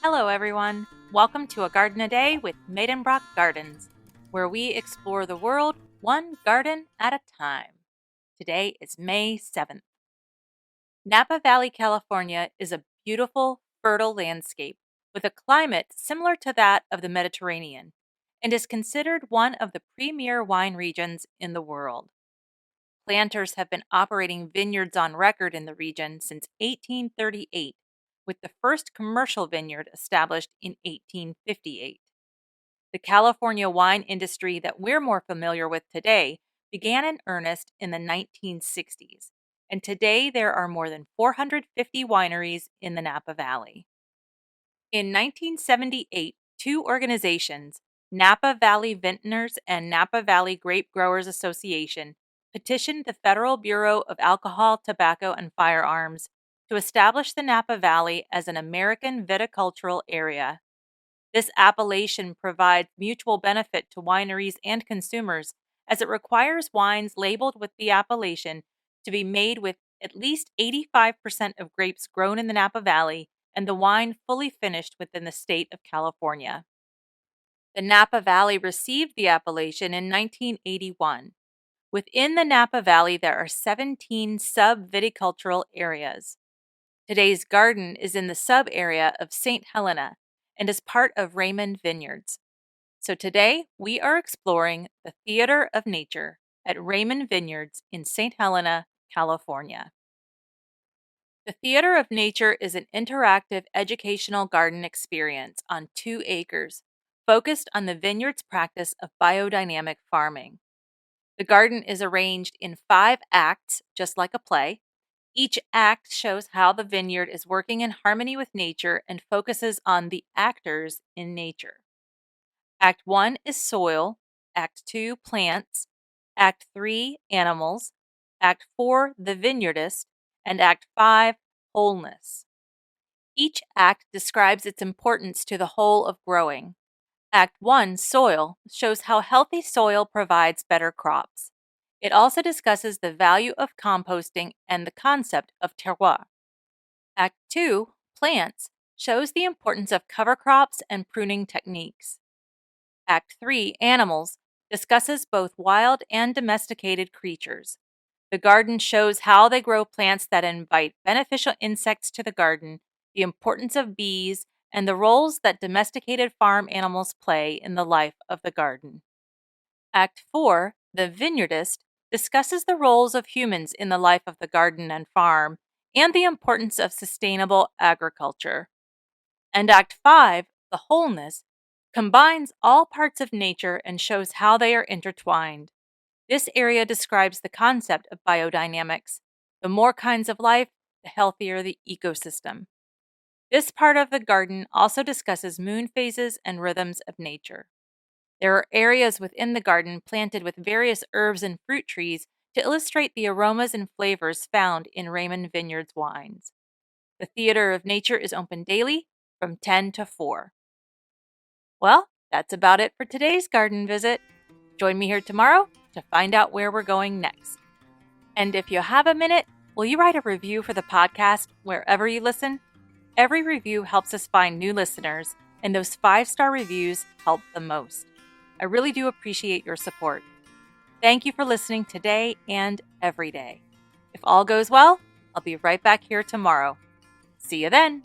Hello, everyone. Welcome to A Garden a Day with Maidenbrock Gardens, where we explore the world one garden at a time. Today is May 7th. Napa Valley, California is a beautiful, fertile landscape with a climate similar to that of the Mediterranean and is considered one of the premier wine regions in the world. Planters have been operating vineyards on record in the region since 1838, with the first commercial vineyard established in 1858. The California wine industry that we're more familiar with today began in earnest in the 1960s, and today there are more than 450 wineries in the Napa Valley. In 1978, two organizations, Napa Valley Vintners and Napa Valley Grape Growers Association, petitioned the Federal Bureau of Alcohol, Tobacco, and Firearms to establish the Napa Valley as an American viticultural area. This appellation provides mutual benefit to wineries and consumers as it requires wines labeled with the appellation to be made with at least 85% of grapes grown in the Napa Valley and the wine fully finished within the state of California. The Napa Valley received the appellation in 1981. Within the Napa Valley, there are 17 sub-viticultural areas. Today's garden is in the sub-area of St. Helena and is part of Raymond Vineyards. So today, we are exploring the Theater of Nature at Raymond Vineyards in St. Helena, California. The Theater of Nature is an interactive educational garden experience on 2 acres, focused on the vineyard's practice of biodynamic farming. The garden is arranged in 5 acts, just like a play. Each act shows how the vineyard is working in harmony with nature and focuses on the actors in nature. Act 1 is soil, Act 2, plants, Act 3, animals, Act 4, the vineyardist, and Act 5, wholeness. Each act describes its importance to the whole of growing. Act 1, soil, shows how healthy soil provides better crops. It also discusses the value of composting and the concept of terroir. Act 2, plants, shows the importance of cover crops and pruning techniques. Act 3, animals, discusses both wild and domesticated creatures. The garden shows how they grow plants that invite beneficial insects to the garden, the importance of bees, and the roles that domesticated farm animals play in the life of the garden. Act 4, the vineyardist, discusses the roles of humans in the life of the garden and farm, and the importance of sustainable agriculture. And Act 5, the wholeness, combines all parts of nature and shows how they are intertwined. This area describes the concept of biodynamics. The more kinds of life, the healthier the ecosystem. This part of the garden also discusses moon phases and rhythms of nature. There are areas within the garden planted with various herbs and fruit trees to illustrate the aromas and flavors found in Raymond Vineyards wines. The Theater of Nature is open daily from 10 to 4. Well, that's about it for today's garden visit. Join me here tomorrow to find out where we're going next. And if you have a minute, will you write a review for the podcast wherever you listen? Every review helps us find new listeners, and those 5-star reviews help the most. I really do appreciate your support. Thank you for listening today and every day. If all goes well, I'll be right back here tomorrow. See you then.